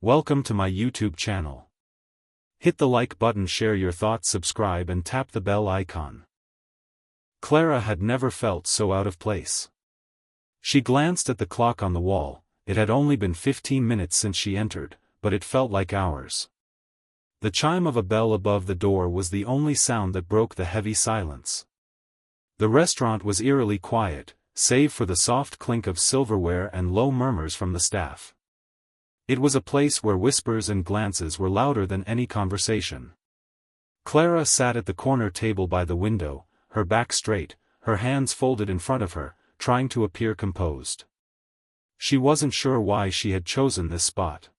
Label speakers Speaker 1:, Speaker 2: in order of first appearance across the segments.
Speaker 1: Welcome to my YouTube channel. Hit the like button, share your thoughts, subscribe and tap the bell icon. Clara had never felt so out of place. She glanced at the clock on the wall. It had only been 15 minutes since she entered, but it felt like hours. The chime of a bell above the door was the only sound that broke the heavy silence. The restaurant was eerily quiet, save for the soft clink of silverware and low murmurs from the staff. It was a place where whispers and glances were louder than any conversation. Clara sat at the corner table by the window, her back straight, her hands folded in front of her, trying to appear composed. She wasn't sure why she had chosen this spot.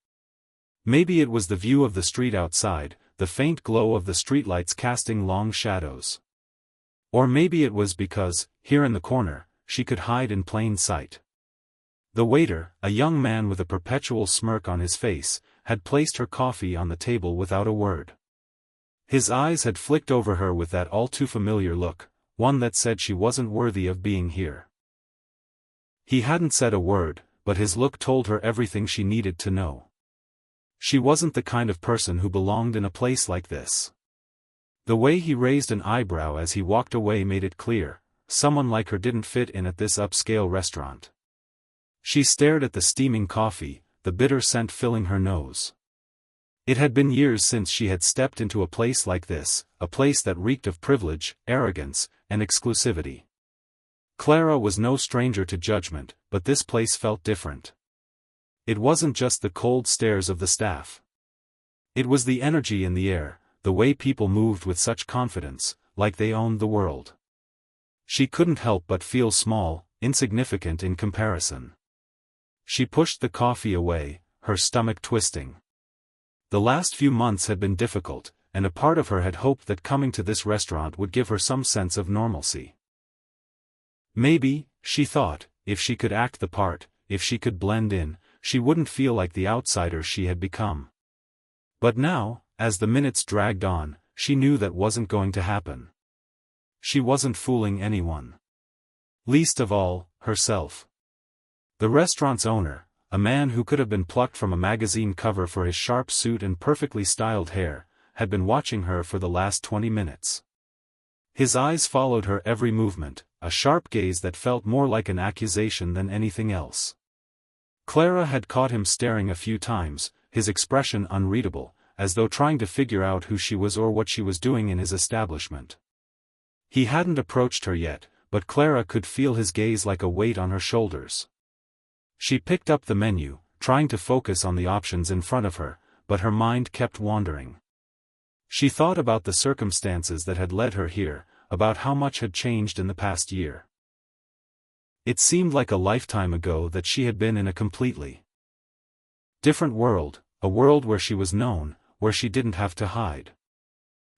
Speaker 1: Maybe it was the view of the street outside, the faint glow of the streetlights casting long shadows. Or maybe it was because, here in the corner, she could hide in plain sight. The waiter, a young man with a perpetual smirk on his face, had placed her coffee on the table without a word. His eyes had flicked over her with that all-too-familiar look, one that said she wasn't worthy of being here. He hadn't said a word, but his look told her everything she needed to know. She wasn't the kind of person who belonged in a place like this. The way he raised an eyebrow as he walked away made it clear, someone like her didn't fit in at this upscale restaurant. She stared at the steaming coffee, the bitter scent filling her nose. It had been years since she had stepped into a place like this, a place that reeked of privilege, arrogance, and exclusivity. Clara was no stranger to judgment, but this place felt different. It wasn't just the cold stares of the staff. It was the energy in the air, the way people moved with such confidence, like they owned the world. She couldn't help but feel small, insignificant in comparison. She pushed the coffee away, her stomach twisting. The last few months had been difficult, and a part of her had hoped that coming to this restaurant would give her some sense of normalcy. Maybe, she thought, if she could act the part, if she could blend in, she wouldn't feel like the outsider she had become. But now, as the minutes dragged on, she knew that wasn't going to happen. She wasn't fooling anyone. Least of all, herself. The restaurant's owner, a man who could have been plucked from a magazine cover for his sharp suit and perfectly styled hair, had been watching her for the last 20 minutes. His eyes followed her every movement, a sharp gaze that felt more like an accusation than anything else. Clara had caught him staring a few times, his expression unreadable, as though trying to figure out who she was or what she was doing in his establishment. He hadn't approached her yet, but Clara could feel his gaze like a weight on her shoulders. She picked up the menu, trying to focus on the options in front of her, but her mind kept wandering. She thought about the circumstances that had led her here, about how much had changed in the past year. It seemed like a lifetime ago that she had been in a completely different world, a world where she was known, where she didn't have to hide.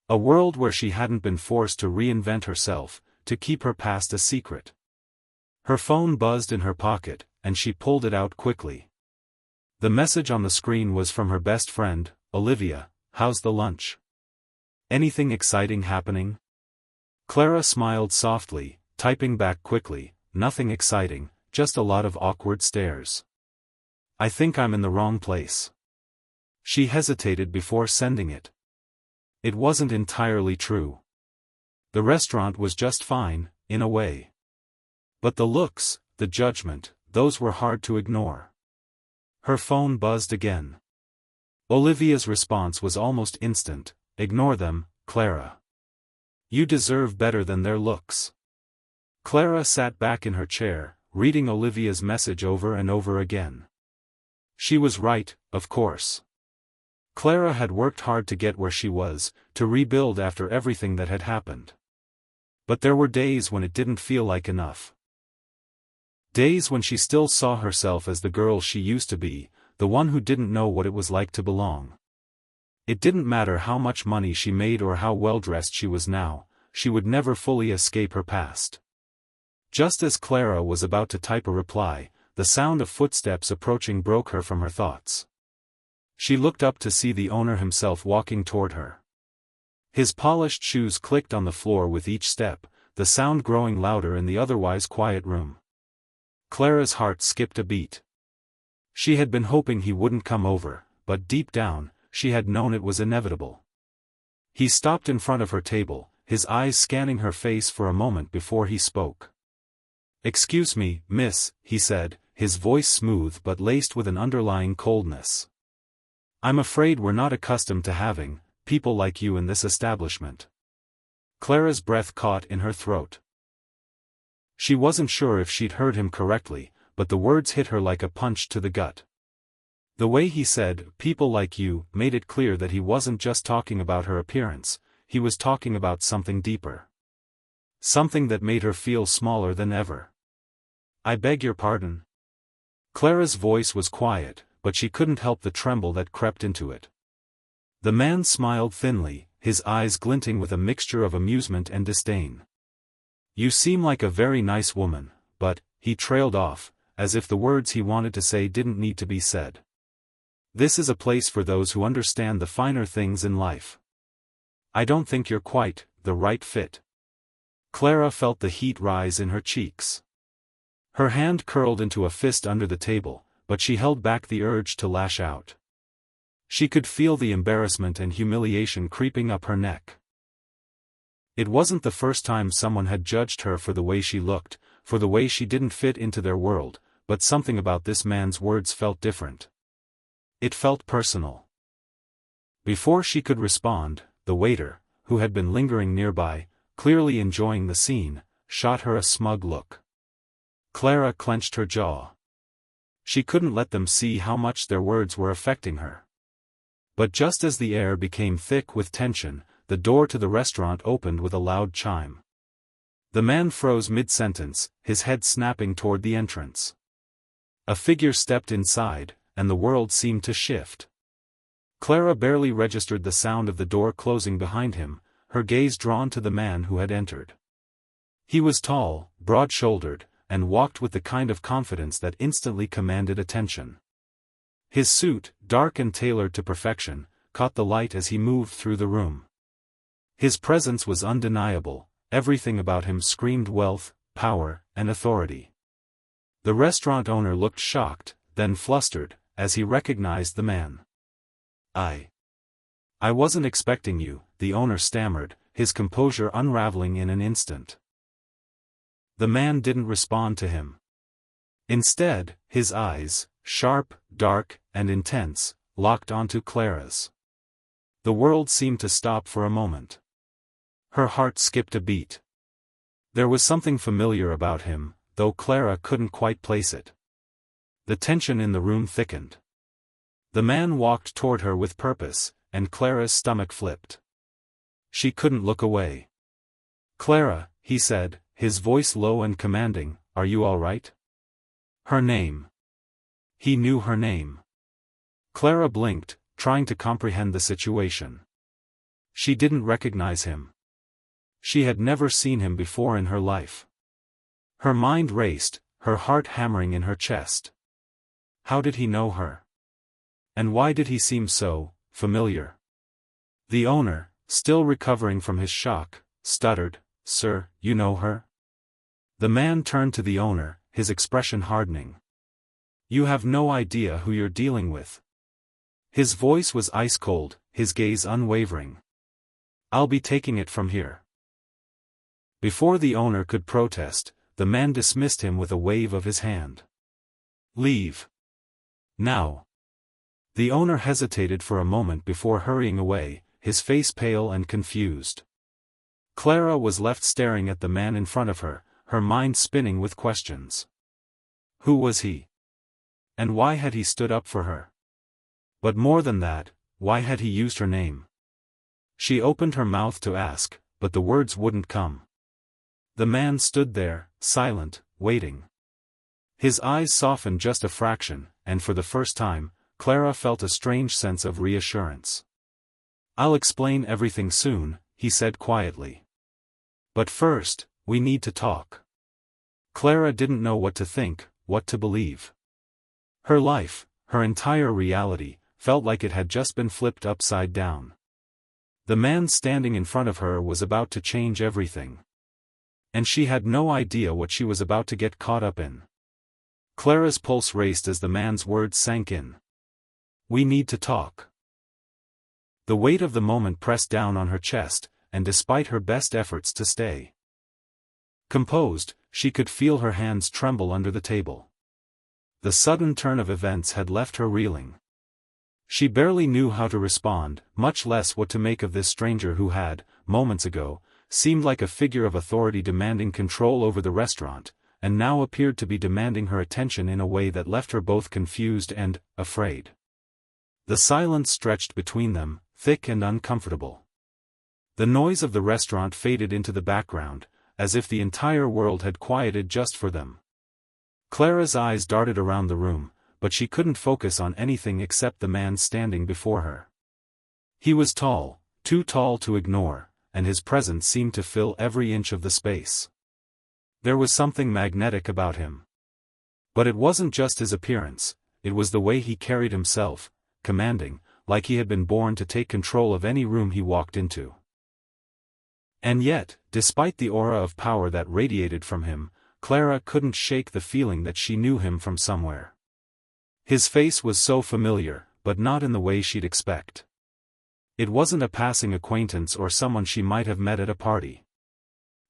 Speaker 1: A world where she hadn't been forced to reinvent herself, to keep her past a secret. Her phone buzzed in her pocket, and she pulled it out quickly. The message on the screen was from her best friend, Olivia. "How's the lunch? Anything exciting happening?" Clara smiled softly, typing back quickly, "Nothing exciting, just a lot of awkward stares. I think I'm in the wrong place." She hesitated before sending it. It wasn't entirely true. The restaurant was just fine, in a way. But the looks, the judgment, those were hard to ignore. Her phone buzzed again. Olivia's response was almost instant, "Ignore them, Clara. You deserve better than their looks." Clara sat back in her chair, reading Olivia's message over and over again. She was right, of course. Clara had worked hard to get where she was, to rebuild after everything that had happened. But there were days when it didn't feel like enough. Days when she still saw herself as the girl she used to be, the one who didn't know what it was like to belong. It didn't matter how much money she made or how well-dressed she was now, she would never fully escape her past. Just as Clara was about to type a reply, the sound of footsteps approaching broke her from her thoughts. She looked up to see the owner himself walking toward her. His polished shoes clicked on the floor with each step, the sound growing louder in the otherwise quiet room. Clara's heart skipped a beat. She had been hoping he wouldn't come over, but deep down, she had known it was inevitable. He stopped in front of her table, his eyes scanning her face for a moment before he spoke. "Excuse me, miss," he said, his voice smooth but laced with an underlying coldness. "I'm afraid we're not accustomed to having people like you in this establishment." Clara's breath caught in her throat. She wasn't sure if she'd heard him correctly, but the words hit her like a punch to the gut. The way he said, "people like you," made it clear that he wasn't just talking about her appearance, he was talking about something deeper. Something that made her feel smaller than ever. "I beg your pardon." Clara's voice was quiet, but she couldn't help the tremble that crept into it. The man smiled thinly, his eyes glinting with a mixture of amusement and disdain. "You seem like a very nice woman, but," he trailed off, as if the words he wanted to say didn't need to be said. "This is a place for those who understand the finer things in life. I don't think you're quite the right fit." Clara felt the heat rise in her cheeks. Her hand curled into a fist under the table, but she held back the urge to lash out. She could feel the embarrassment and humiliation creeping up her neck. It wasn't the first time someone had judged her for the way she looked, for the way she didn't fit into their world, but something about this man's words felt different. It felt personal. Before she could respond, the waiter, who had been lingering nearby, clearly enjoying the scene, shot her a smug look. Clara clenched her jaw. She couldn't let them see how much their words were affecting her. But just as the air became thick with tension, the door to the restaurant opened with a loud chime. The man froze mid-sentence, his head snapping toward the entrance. A figure stepped inside, and the world seemed to shift. Clara barely registered the sound of the door closing behind him, her gaze drawn to the man who had entered. He was tall, broad-shouldered, and walked with the kind of confidence that instantly commanded attention. His suit, dark and tailored to perfection, caught the light as he moved through the room. His presence was undeniable, everything about him screamed wealth, power, and authority. The restaurant owner looked shocked, then flustered, as he recognized the man. I wasn't expecting you," the owner stammered, his composure unraveling in an instant. The man didn't respond to him. Instead, his eyes, sharp, dark, and intense, locked onto Clara's. The world seemed to stop for a moment. Her heart skipped a beat. There was something familiar about him, though Clara couldn't quite place it. The tension in the room thickened. The man walked toward her with purpose, and Clara's stomach flipped. She couldn't look away. "Clara," he said, his voice low and commanding, "are you all right?" Her name. He knew her name. Clara blinked, trying to comprehend the situation. She didn't recognize him. She had never seen him before in her life. Her mind raced, her heart hammering in her chest. How did he know her? And why did he seem so familiar? The owner, still recovering from his shock, stuttered, "Sir, you know her?" The man turned to the owner, his expression hardening. "You have no idea who you're dealing with." His voice was ice cold, his gaze unwavering. "I'll be taking it from here." Before the owner could protest, the man dismissed him with a wave of his hand. "Leave. Now." The owner hesitated for a moment before hurrying away, his face pale and confused. Clara was left staring at the man in front of her, her mind spinning with questions. Who was he? And why had he stood up for her? But more than that, why had he used her name? She opened her mouth to ask, but the words wouldn't come. The man stood there, silent, waiting. His eyes softened just a fraction, and for the first time, Clara felt a strange sense of reassurance. "I'll explain everything soon," he said quietly. "But first, we need to talk." Clara didn't know what to think, what to believe. Her life, her entire reality, felt like it had just been flipped upside down. The man standing in front of her was about to change everything. And she had no idea what she was about to get caught up in. Clara's pulse raced as the man's words sank in. We need to talk. The weight of the moment pressed down on her chest, and despite her best efforts to stay composed, she could feel her hands tremble under the table. The sudden turn of events had left her reeling. She barely knew how to respond, much less what to make of this stranger who had, moments ago, seemed like a figure of authority demanding control over the restaurant, and now appeared to be demanding her attention in a way that left her both confused and afraid. The silence stretched between them, thick and uncomfortable. The noise of the restaurant faded into the background, as if the entire world had quieted just for them. Clara's eyes darted around the room, but she couldn't focus on anything except the man standing before her. He was tall, too tall to ignore, and his presence seemed to fill every inch of the space. There was something magnetic about him. But it wasn't just his appearance, it was the way he carried himself, commanding, like he had been born to take control of any room he walked into. And yet, despite the aura of power that radiated from him, Clara couldn't shake the feeling that she knew him from somewhere. His face was so familiar, but not in the way she'd expect. It wasn't a passing acquaintance or someone she might have met at a party.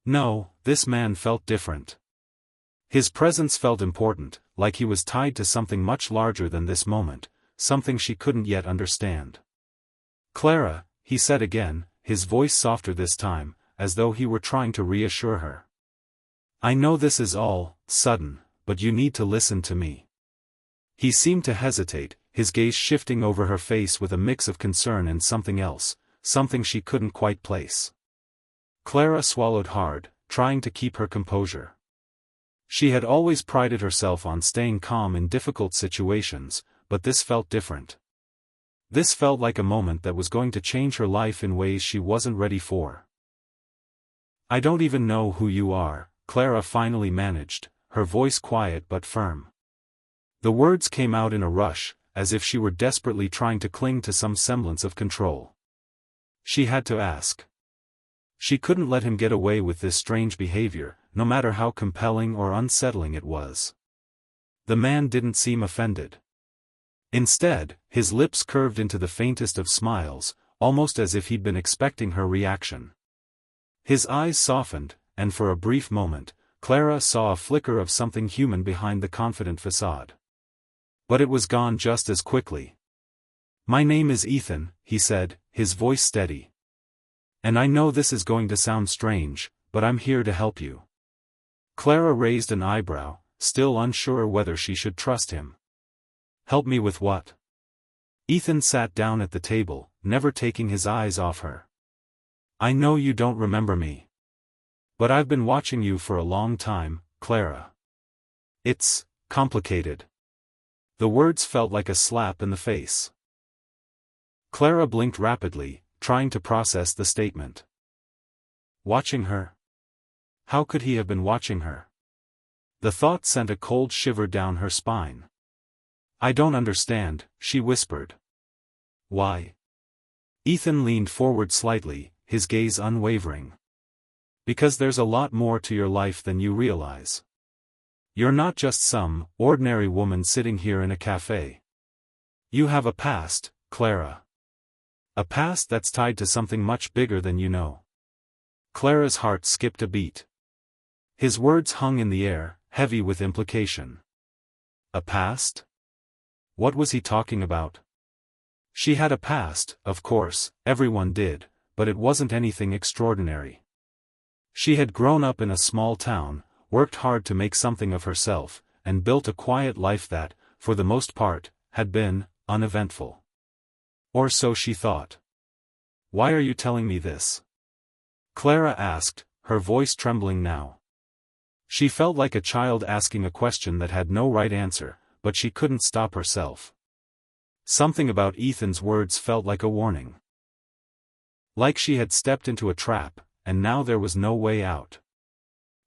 Speaker 1: No, this man felt different. His presence felt important, like he was tied to something much larger than this moment, something she couldn't yet understand. "Clara," he said again, his voice softer this time, as though he were trying to reassure her. "I know this is all sudden, but you need to listen to me." He seemed to hesitate, his gaze shifting over her face with a mix of concern and something else, something she couldn't quite place. Clara swallowed hard, trying to keep her composure. She had always prided herself on staying calm in difficult situations, but this felt different. This felt like a moment that was going to change her life in ways she wasn't ready for. "I don't even know who you are," Clara finally managed, her voice quiet but firm. The words came out in a rush, as if she were desperately trying to cling to some semblance of control. She had to ask. She couldn't let him get away with this strange behavior, no matter how compelling or unsettling it was. The man didn't seem offended. Instead, his lips curved into the faintest of smiles, almost as if he'd been expecting her reaction. His eyes softened, and for a brief moment, Clara saw a flicker of something human behind the confident facade. But it was gone just as quickly. "My name is Ethan," he said, his voice steady. "And I know this is going to sound strange, but I'm here to help you." Clara raised an eyebrow, still unsure whether she should trust him. "Help me with what?" Ethan sat down at the table, never taking his eyes off her. "I know you don't remember me. But I've been watching you for a long time, Clara. It's complicated." The words felt like a slap in the face. Clara blinked rapidly, trying to process the statement. Watching her? How could he have been watching her? The thought sent a cold shiver down her spine. "I don't understand," she whispered. "Why?" Ethan leaned forward slightly, his gaze unwavering. "Because there's a lot more to your life than you realize. You're not just some ordinary woman sitting here in a cafe. You have a past, Clara. A past that's tied to something much bigger than you know." Clara's heart skipped a beat. His words hung in the air, heavy with implication. A past? What was he talking about? She had a past, of course, everyone did, but it wasn't anything extraordinary. She had grown up in a small town, worked hard to make something of herself, and built a quiet life that, for the most part, had been uneventful. Or so she thought. "Why are you telling me this?" Clara asked, her voice trembling now. She felt like a child asking a question that had no right answer, but she couldn't stop herself. Something about Ethan's words felt like a warning. Like she had stepped into a trap, and now there was no way out.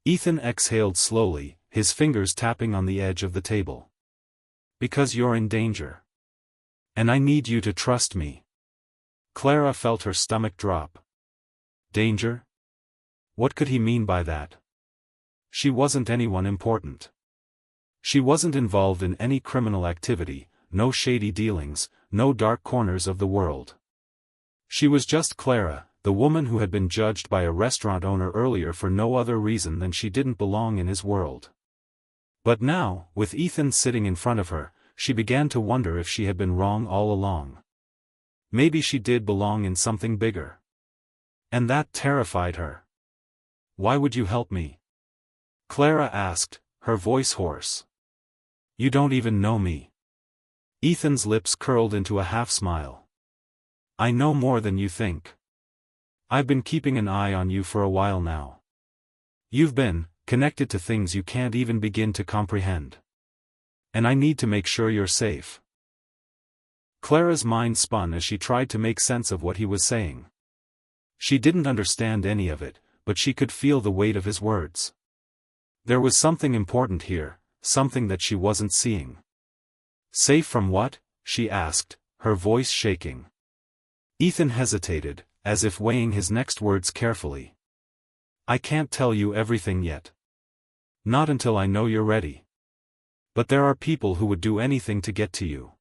Speaker 1: Ethan exhaled slowly, his fingers tapping on the edge of the table. "Because you're in danger. And I need you to trust me." Clara felt her stomach drop. Danger? What could he mean by that? She wasn't anyone important. She wasn't involved in any criminal activity, no shady dealings, no dark corners of the world. She was just Clara, the woman who had been judged by a restaurant owner earlier for no other reason than she didn't belong in his world. But now, with Ethan sitting in front of her, she began to wonder if she had been wrong all along. Maybe she did belong in something bigger. And that terrified her. "Why would you help me?" Clara asked, her voice hoarse. "You don't even know me." Ethan's lips curled into a half-smile. "I know more than you think. I've been keeping an eye on you for a while now. You've been connected to things you can't even begin to comprehend. And I need to make sure you're safe." Clara's mind spun as she tried to make sense of what he was saying. She didn't understand any of it, but she could feel the weight of his words. There was something important here, something that she wasn't seeing. "Safe from what?" she asked, her voice shaking. Ethan hesitated, as if weighing his next words carefully. "I can't tell you everything yet. Not until I know you're ready. But there are people who would do anything to get to you.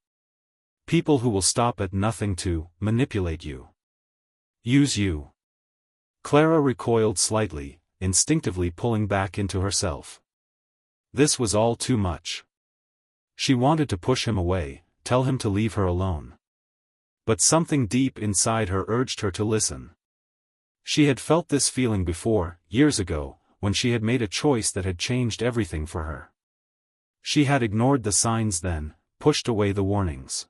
Speaker 1: People who will stop at nothing to manipulate you. Use you." Clara recoiled slightly, instinctively pulling back into herself. This was all too much. She wanted to push him away, tell him to leave her alone. But something deep inside her urged her to listen. She had felt this feeling before, years ago, when she had made a choice that had changed everything for her. She had ignored the signs then, pushed away the warnings.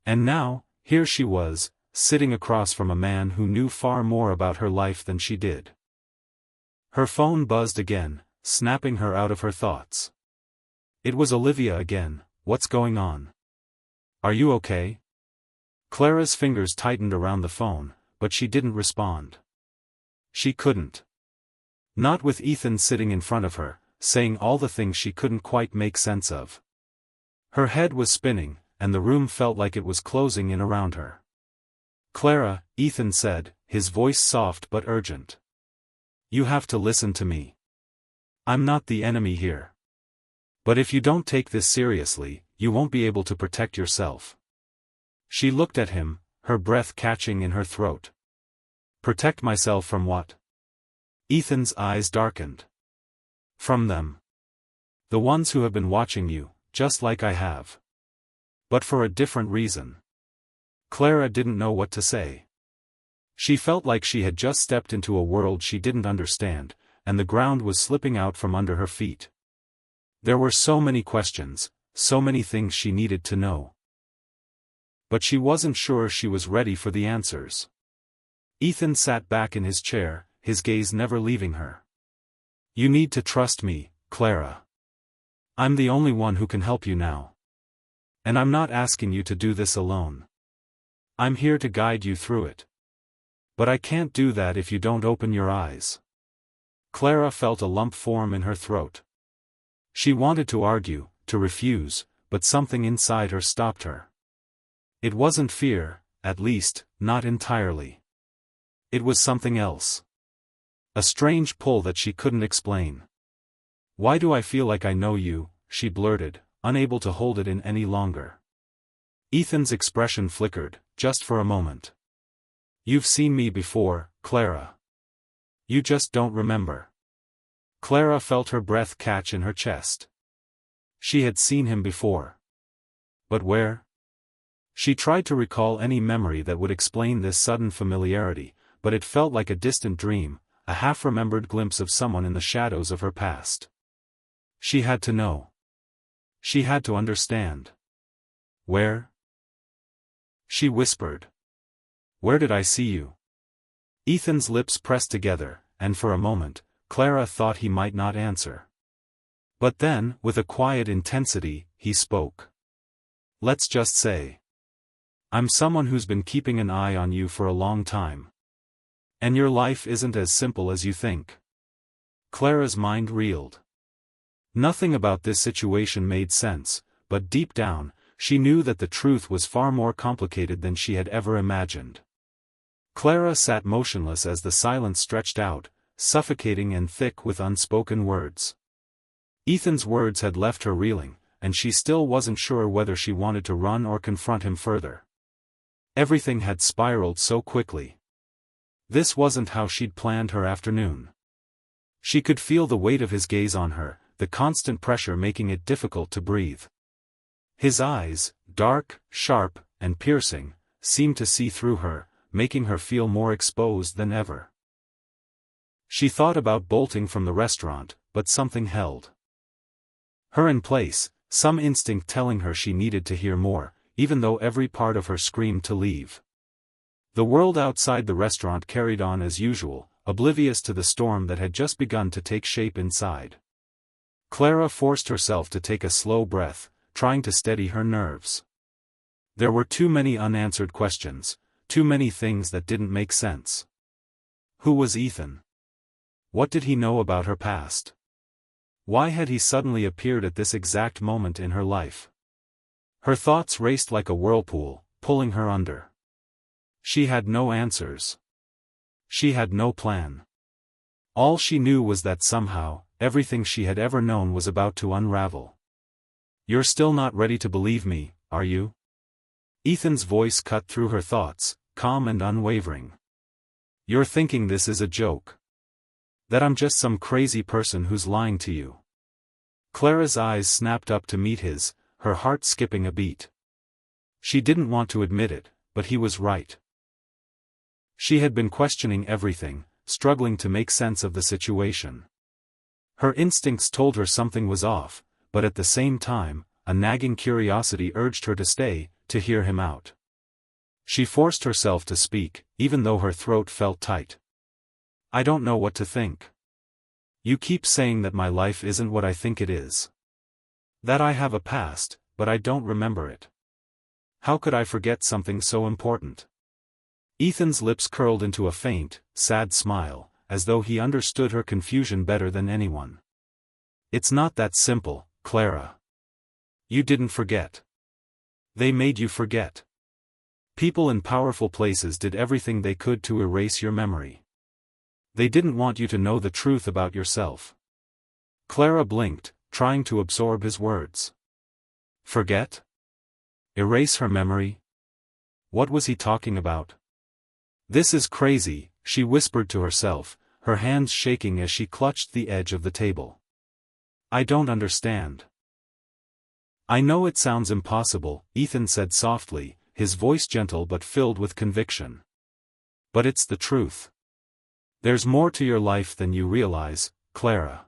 Speaker 1: And now, here she was, sitting across from a man who knew far more about her life than she did. Her phone buzzed again, snapping her out of her thoughts. It was Olivia again. "What's going on? Are you okay?" Clara's fingers tightened around the phone, but she didn't respond. She couldn't. Not with Ethan sitting in front of her, saying all the things she couldn't quite make sense of. Her head was spinning, and the room felt like it was closing in around her. "Clara," Ethan said, his voice soft but urgent. "You have to listen to me. I'm not the enemy here. But if you don't take this seriously, you won't be able to protect yourself." She looked at him, her breath catching in her throat. "Protect myself from what?" Ethan's eyes darkened. "From them. The ones who have been watching you, just like I have. But for a different reason." Clara didn't know what to say. She felt like she had just stepped into a world she didn't understand, and the ground was slipping out from under her feet. There were so many questions, so many things she needed to know. But she wasn't sure she was ready for the answers. Ethan sat back in his chair, his gaze never leaving her. "You need to trust me, Clara. I'm the only one who can help you now. And I'm not asking you to do this alone. I'm here to guide you through it. But I can't do that if you don't open your eyes." Clara felt a lump form in her throat. She wanted to argue, to refuse, but something inside her stopped her. It wasn't fear, at least, not entirely. It was something else. A strange pull that she couldn't explain. "Why do I feel like I know you?" she blurted, unable to hold it in any longer. Ethan's expression flickered, just for a moment. "You've seen me before, Clara. You just don't remember." Clara felt her breath catch in her chest. She had seen him before. But where? She tried to recall any memory that would explain this sudden familiarity, but it felt like a distant dream, a half-remembered glimpse of someone in the shadows of her past. She had to know. She had to understand. "Where?" she whispered. "Where did I see you?" Ethan's lips pressed together, and for a moment, Clara thought he might not answer. But then, with a quiet intensity, he spoke. "Let's just say. I'm someone who's been keeping an eye on you for a long time. And your life isn't as simple as you think." Clara's mind reeled. Nothing about this situation made sense, but deep down, she knew that the truth was far more complicated than she had ever imagined. Clara sat motionless as the silence stretched out, suffocating and thick with unspoken words. Ethan's words had left her reeling, and she still wasn't sure whether she wanted to run or confront him further. Everything had spiraled so quickly. This wasn't how she'd planned her afternoon. She could feel the weight of his gaze on her, the constant pressure making it difficult to breathe. His eyes, dark, sharp, and piercing, seemed to see through her, making her feel more exposed than ever. She thought about bolting from the restaurant, but something held her in place, some instinct telling her she needed to hear more, even though every part of her screamed to leave. The world outside the restaurant carried on as usual, oblivious to the storm that had just begun to take shape inside. Clara forced herself to take a slow breath, trying to steady her nerves. There were too many unanswered questions, too many things that didn't make sense. Who was Ethan? What did he know about her past? Why had he suddenly appeared at this exact moment in her life? Her thoughts raced like a whirlpool, pulling her under. She had no answers. She had no plan. All she knew was that somehow, everything she had ever known was about to unravel. "You're still not ready to believe me, are you?" Ethan's voice cut through her thoughts, calm and unwavering. "You're thinking this is a joke? That I'm just some crazy person who's lying to you?" Clara's eyes snapped up to meet his, her heart skipping a beat. She didn't want to admit it, but he was right. She had been questioning everything, struggling to make sense of the situation. Her instincts told her something was off, but at the same time, a nagging curiosity urged her to stay, to hear him out. She forced herself to speak, even though her throat felt tight. "I don't know what to think. You keep saying that my life isn't what I think it is. That I have a past, but I don't remember it. How could I forget something so important?" Ethan's lips curled into a faint, sad smile, as though he understood her confusion better than anyone. "It's not that simple, Clara. You didn't forget. They made you forget. People in powerful places did everything they could to erase your memory. They didn't want you to know the truth about yourself." Clara blinked, trying to absorb his words. Forget? Erase her memory? What was he talking about? "This is crazy," she whispered to herself, her hands shaking as she clutched the edge of the table. "I don't understand." "I know it sounds impossible," Ethan said softly, his voice gentle but filled with conviction. "But it's the truth. There's more to your life than you realize, Clara.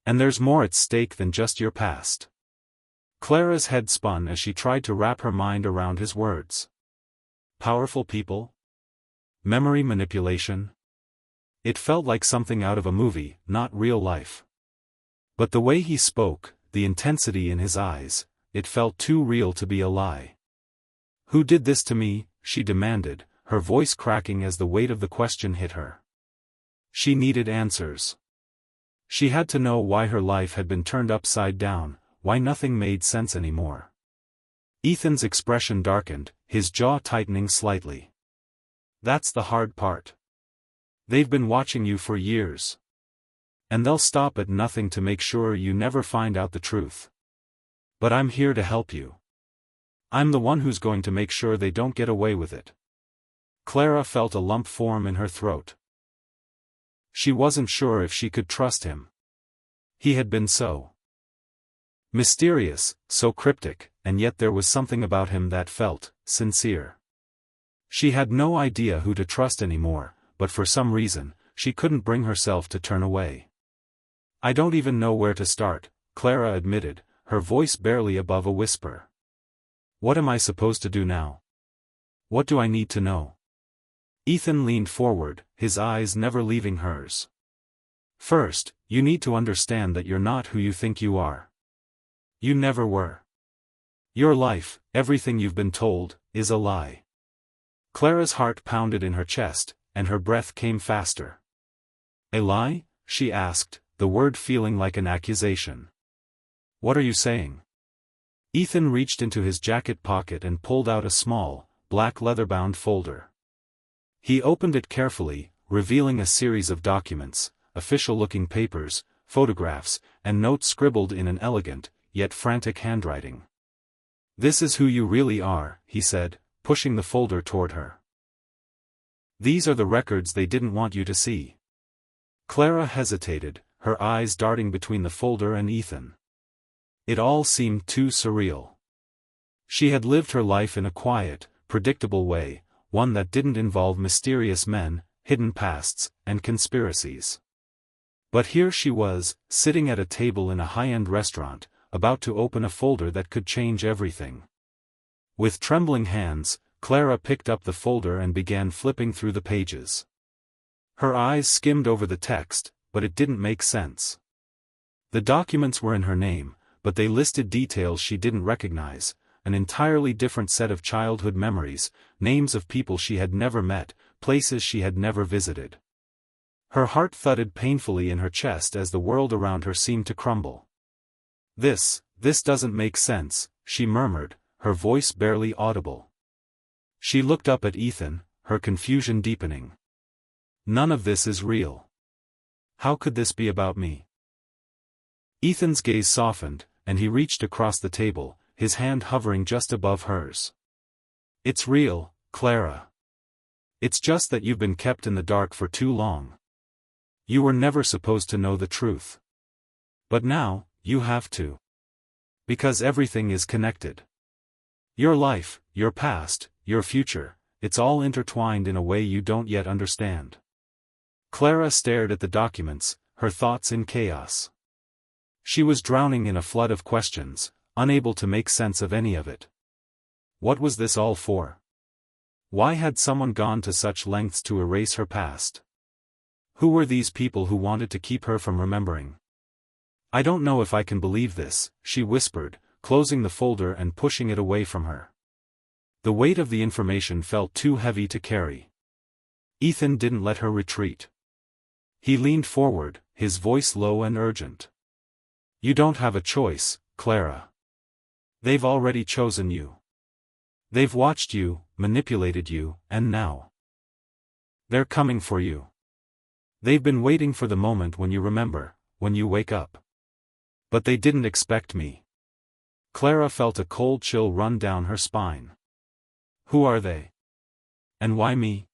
Speaker 1: And there's more at stake than just your past." Clara's head spun as she tried to wrap her mind around his words. Powerful people? Memory manipulation? It felt like something out of a movie, not real life. But the way he spoke, the intensity in his eyes, it felt too real to be a lie. "Who did this to me?" she demanded, her voice cracking as the weight of the question hit her. She needed answers. She had to know why her life had been turned upside down, why nothing made sense anymore. Ethan's expression darkened, his jaw tightening slightly. "That's the hard part. They've been watching you for years. And they'll stop at nothing to make sure you never find out the truth. But I'm here to help you. I'm the one who's going to make sure they don't get away with it." Clara felt a lump form in her throat. She wasn't sure if she could trust him. He had been so mysterious, so cryptic, and yet there was something about him that felt sincere. She had no idea who to trust anymore, but for some reason, she couldn't bring herself to turn away. "I don't even know where to start," Clara admitted, her voice barely above a whisper. "What am I supposed to do now? What do I need to know?" Ethan leaned forward, his eyes never leaving hers. "First, you need to understand that you're not who you think you are. You never were. Your life, everything you've been told, is a lie." Clara's heart pounded in her chest, and her breath came faster. "A lie?" she asked, the word feeling like an accusation. "What are you saying?" Ethan reached into his jacket pocket and pulled out a small, black leather-bound folder. He opened it carefully, revealing a series of documents, official-looking papers, photographs, and notes scribbled in an elegant, yet frantic handwriting. "This is who you really are," he said, pushing the folder toward her. "These are the records they didn't want you to see." Clara hesitated, her eyes darting between the folder and Ethan. It all seemed too surreal. She had lived her life in a quiet, predictable way, one that didn't involve mysterious men, hidden pasts, and conspiracies. But here she was, sitting at a table in a high-end restaurant, about to open a folder that could change everything. With trembling hands, Clara picked up the folder and began flipping through the pages. Her eyes skimmed over the text, but it didn't make sense. The documents were in her name, but they listed details she didn't recognize, an entirely different set of childhood memories, names of people she had never met, places she had never visited. Her heart thudded painfully in her chest as the world around her seemed to crumble. This doesn't make sense," she murmured, her voice barely audible. She looked up at Ethan, her confusion deepening. "None of this is real. How could this be about me?" Ethan's gaze softened, and he reached across the table, his hand hovering just above hers. "It's real, Clara. It's just that you've been kept in the dark for too long. You were never supposed to know the truth. But now, you have to. Because everything is connected. Your life, your past, your future, it's all intertwined in a way you don't yet understand." Clara stared at the documents, her thoughts in chaos. She was drowning in a flood of questions, unable to make sense of any of it. What was this all for? Why had someone gone to such lengths to erase her past? Who were these people who wanted to keep her from remembering? "I don't know if I can believe this," she whispered, closing the folder and pushing it away from her. The weight of the information felt too heavy to carry. Ethan didn't let her retreat. He leaned forward, his voice low and urgent. "You don't have a choice, Clara. They've already chosen you. They've watched you, manipulated you, and now they're coming for you. They've been waiting for the moment when you remember, when you wake up. But they didn't expect me." Clara felt a cold chill run down her spine. Who are they? And why me?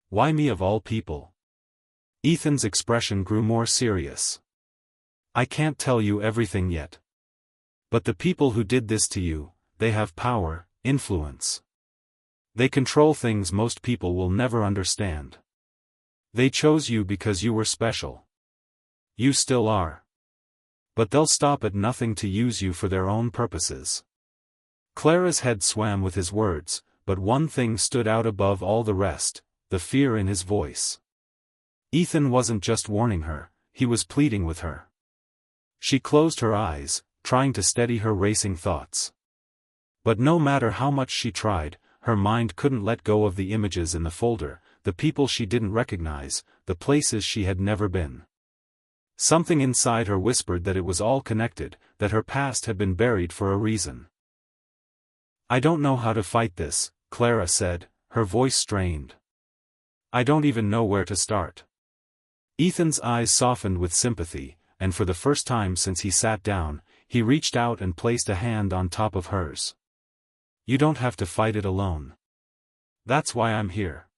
Speaker 1: Why me of all people? Ethan's expression grew more serious. "I can't tell you everything yet. But the people who did this to you, they have power, influence. They control things most people will never understand. They chose you because you were special. You still are. But they'll stop at nothing to use you for their own purposes." Clara's head swam with his words, but one thing stood out above all the rest, the fear in his voice. Ethan wasn't just warning her, he was pleading with her. She closed her eyes, trying to steady her racing thoughts. But no matter how much she tried, her mind couldn't let go of the images in the folder, the people she didn't recognize, the places she had never been. Something inside her whispered that it was all connected, that her past had been buried for a reason. "I don't know how to fight this," Clara said, her voice strained. "I don't even know where to start." Ethan's eyes softened with sympathy, and for the first time since he sat down, he reached out and placed a hand on top of hers. "You don't have to fight it alone. That's why I'm here.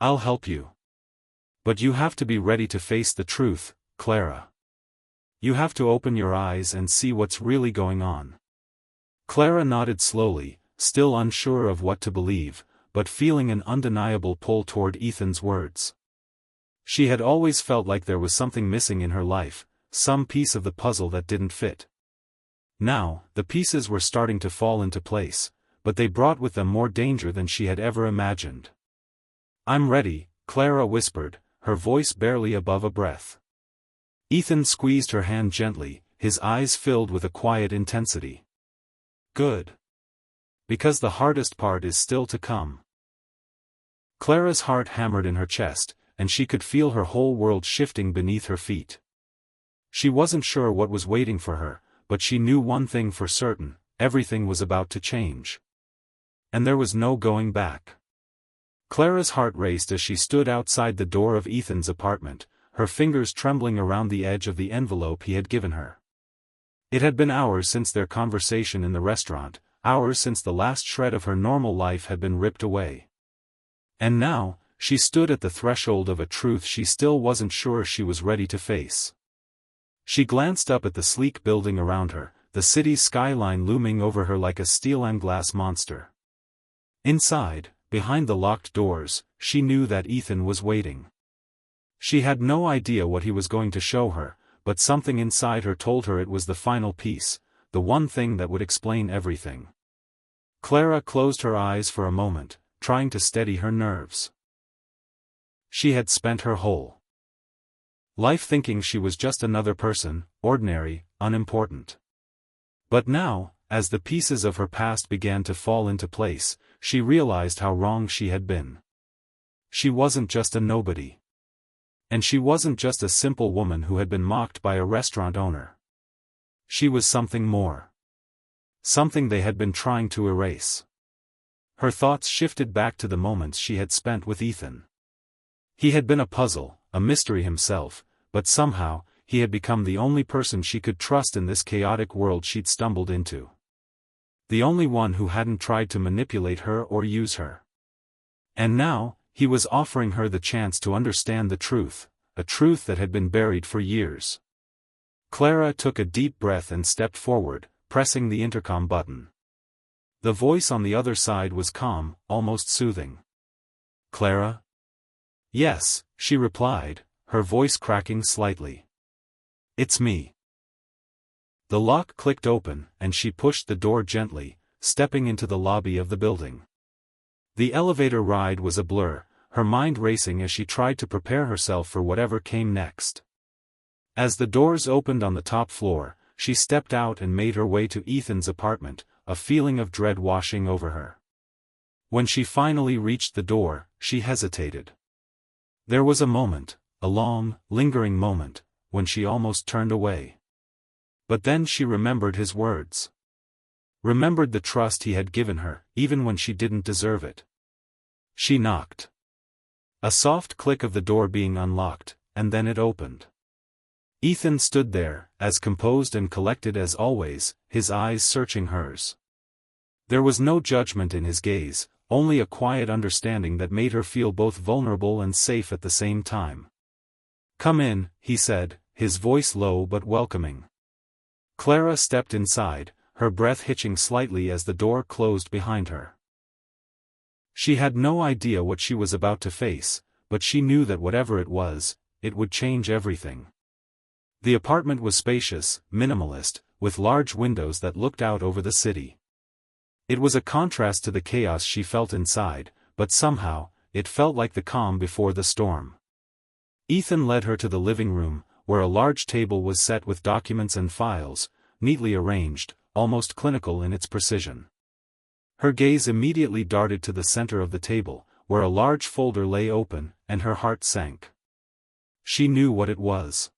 Speaker 1: I'll help you. But you have to be ready to face the truth, Clara. You have to open your eyes and see what's really going on." Clara nodded slowly, still unsure of what to believe, but feeling an undeniable pull toward Ethan's words. She had always felt like there was something missing in her life, some piece of the puzzle that didn't fit. Now, the pieces were starting to fall into place, but they brought with them more danger than she had ever imagined. "I'm ready," Clara whispered, her voice barely above a breath. Ethan squeezed her hand gently, his eyes filled with a quiet intensity. "Good. Because the hardest part is still to come." Clara's heart hammered in her chest, and she could feel her whole world shifting beneath her feet. She wasn't sure what was waiting for her, but she knew one thing for certain, everything was about to change. And there was no going back. Clara's heart raced as she stood outside the door of Ethan's apartment, her fingers trembling around the edge of the envelope he had given her. It had been hours since their conversation in the restaurant, hours since the last shred of her normal life had been ripped away. And now, she stood at the threshold of a truth she still wasn't sure she was ready to face. She glanced up at the sleek building around her, the city's skyline looming over her like a steel and glass monster. Inside, behind the locked doors, she knew that Ethan was waiting. She had no idea what he was going to show her, but something inside her told her it was the final piece, the one thing that would explain everything. Clara closed her eyes for a moment, trying to steady her nerves. She had spent her whole life thinking she was just another person, ordinary, unimportant. But now, as the pieces of her past began to fall into place, she realized how wrong she had been. She wasn't just a nobody. And she wasn't just a simple woman who had been mocked by a restaurant owner. She was something more. Something they had been trying to erase. Her thoughts shifted back to the moments she had spent with Ethan. He had been a puzzle, a mystery himself, but somehow, he had become the only person she could trust in this chaotic world she'd stumbled into. The only one who hadn't tried to manipulate her or use her. And now, he was offering her the chance to understand the truth, a truth that had been buried for years. Clara took a deep breath and stepped forward, pressing the intercom button. The voice on the other side was calm, almost soothing. "Clara?" "Yes," she replied, her voice cracking slightly. "It's me." The lock clicked open, and she pushed the door gently, stepping into the lobby of the building. The elevator ride was a blur, her mind racing as she tried to prepare herself for whatever came next. As the doors opened on the top floor, she stepped out and made her way to Ethan's apartment, a feeling of dread washing over her. When she finally reached the door, she hesitated. There was a moment, a long, lingering moment, when she almost turned away. But then she remembered his words. Remembered the trust he had given her, even when she didn't deserve it. She knocked. A soft click of the door being unlocked, and then it opened. Ethan stood there, as composed and collected as always, his eyes searching hers. There was no judgment in his gaze, only a quiet understanding that made her feel both vulnerable and safe at the same time. "Come in," he said, his voice low but welcoming. Clara stepped inside, her breath hitching slightly as the door closed behind her. She had no idea what she was about to face, but she knew that whatever it was, it would change everything. The apartment was spacious, minimalist, with large windows that looked out over the city. It was a contrast to the chaos she felt inside, but somehow, it felt like the calm before the storm. Ethan led her to the living room, where a large table was set with documents and files, neatly arranged, almost clinical in its precision. Her gaze immediately darted to the center of the table, where a large folder lay open, and her heart sank. She knew what it was.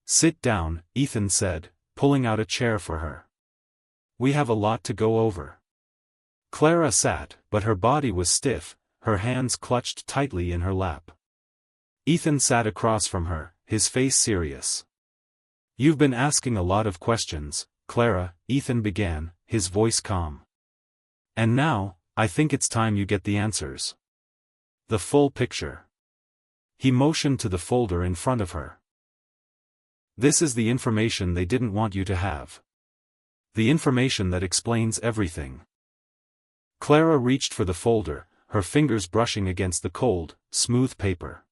Speaker 1: "Sit down," Ethan said, pulling out a chair for her. "We have a lot to go over." Clara sat, but her body was stiff, her hands clutched tightly in her lap. Ethan sat across from her, his face serious. "You've been asking a lot of questions, Clara," Ethan began, his voice calm. "And now, I think it's time you get the answers. The full picture." He motioned to the folder in front of her. "This is the information they didn't want you to have. The information that explains everything." Clara reached for the folder, her fingers brushing against the cold, smooth paper.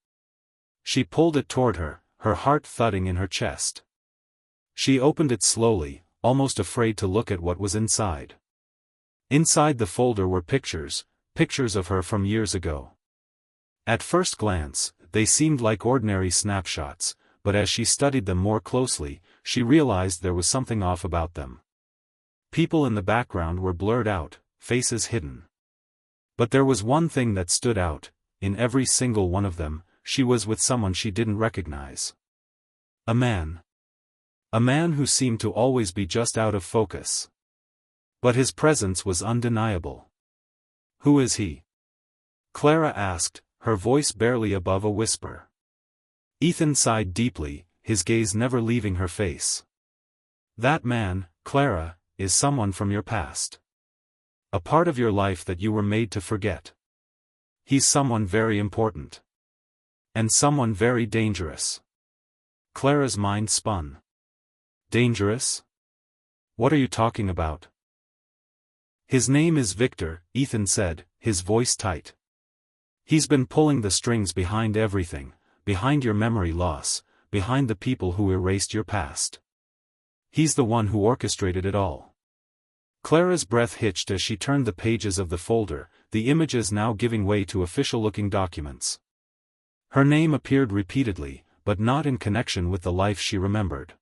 Speaker 1: She pulled it toward her, her heart thudding in her chest. She opened it slowly, almost afraid to look at what was inside. Inside the folder were pictures, pictures of her from years ago. At first glance, they seemed like ordinary snapshots, but as she studied them more closely, she realized there was something off about them. People in the background were blurred out, faces hidden. But there was one thing that stood out: in every single one of them, she was with someone she didn't recognize. A man. A man who seemed to always be just out of focus. But his presence was undeniable. "Who is he?" Clara asked, her voice barely above a whisper. Ethan sighed deeply, his gaze never leaving her face. That man, Clara, is someone from your past. A part of your life that you were made to forget. He's someone very important. And someone very dangerous. Clara's mind spun. Dangerous? What are you talking about? His name is Victor, Ethan said, his voice tight. He's been pulling the strings behind everything, behind your memory loss, behind the people who erased your past. He's the one who orchestrated it all. Clara's breath hitched as she turned the pages of the folder, the images now giving way to official-looking documents. Her name appeared repeatedly, but not in connection with the life she remembered.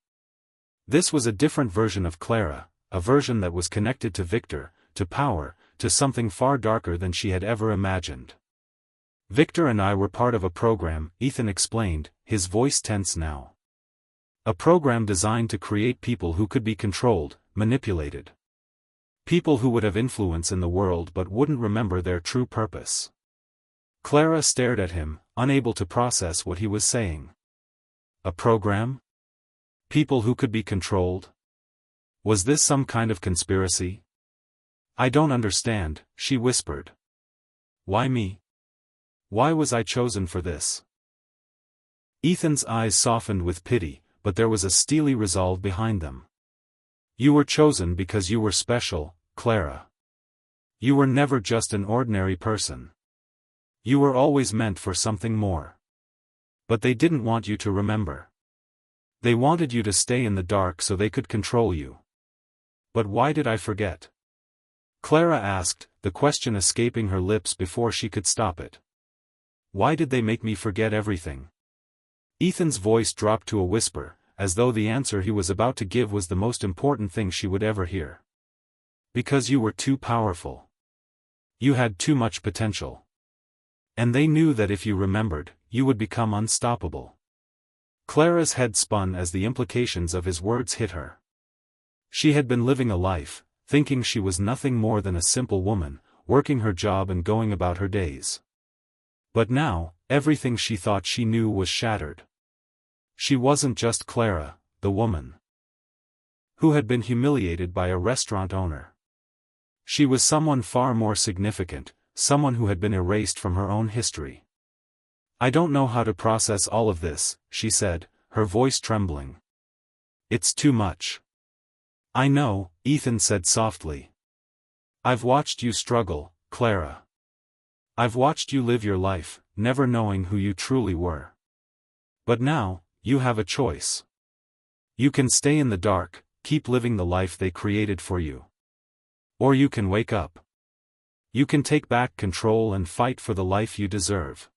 Speaker 1: This was a different version of Clara, a version that was connected to Victor, to power, to something far darker than she had ever imagined. Victor and I were part of a program, Ethan explained, his voice tense now. A program designed to create people who could be controlled, manipulated. People who would have influence in the world but wouldn't remember their true purpose. Clara stared at him, unable to process what he was saying. A program? People who could be controlled? Was this some kind of conspiracy? I don't understand, she whispered. Why me? Why was I chosen for this? Ethan's eyes softened with pity, but there was a steely resolve behind them. You were chosen because you were special, Clara. You were never just an ordinary person. You were always meant for something more. But they didn't want you to remember. They wanted you to stay in the dark so they could control you. But why did I forget? Clara asked, the question escaping her lips before she could stop it. Why did they make me forget everything? Ethan's voice dropped to a whisper, as though the answer he was about to give was the most important thing she would ever hear. Because you were too powerful. You had too much potential. And they knew that if you remembered, you would become unstoppable. Clara's head spun as the implications of his words hit her. She had been living a life, thinking she was nothing more than a simple woman, working her job and going about her days. But now, everything she thought she knew was shattered. She wasn't just Clara, the woman who had been humiliated by a restaurant owner. She was someone far more significant, someone who had been erased from her own history. I don't know how to process all of this, she said, her voice trembling. It's too much. I know, Ethan said softly. I've watched you struggle, Clara. I've watched you live your life, never knowing who you truly were. But now, you have a choice. You can stay in the dark, keep living the life they created for you. Or you can wake up. You can take back control and fight for the life you deserve.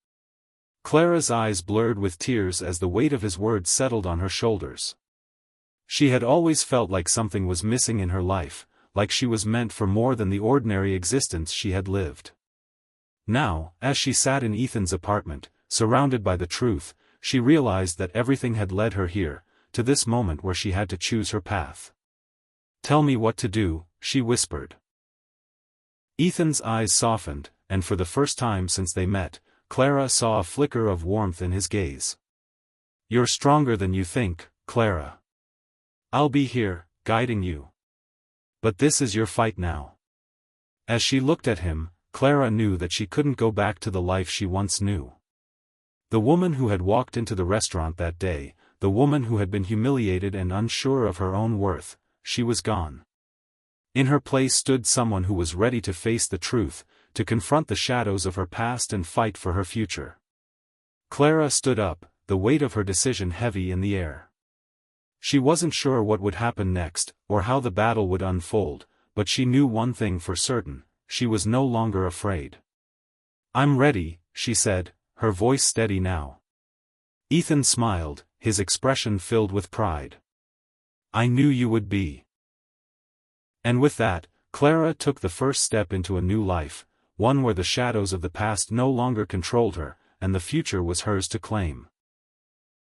Speaker 1: Clara's eyes blurred with tears as the weight of his words settled on her shoulders. She had always felt like something was missing in her life, like she was meant for more than the ordinary existence she had lived. Now, as she sat in Ethan's apartment, surrounded by the truth, she realized that everything had led her here, to this moment where she had to choose her path. Tell me what to do, she whispered. Ethan's eyes softened, and for the first time since they met, Clara saw a flicker of warmth in his gaze. You're stronger than you think, Clara. I'll be here, guiding you. But this is your fight now. As she looked at him, Clara knew that she couldn't go back to the life she once knew. The woman who had walked into the restaurant that day, the woman who had been humiliated and unsure of her own worth, she was gone. In her place stood someone who was ready to face the truth, to confront the shadows of her past and fight for her future. Clara stood up, the weight of her decision heavy in the air. She wasn't sure what would happen next, or how the battle would unfold, but she knew one thing for certain, she was no longer afraid. I'm ready, she said, her voice steady now. Ethan smiled, his expression filled with pride. I knew you would be. And with that, Clara took the first step into a new life, one where the shadows of the past no longer controlled her, and the future was hers to claim.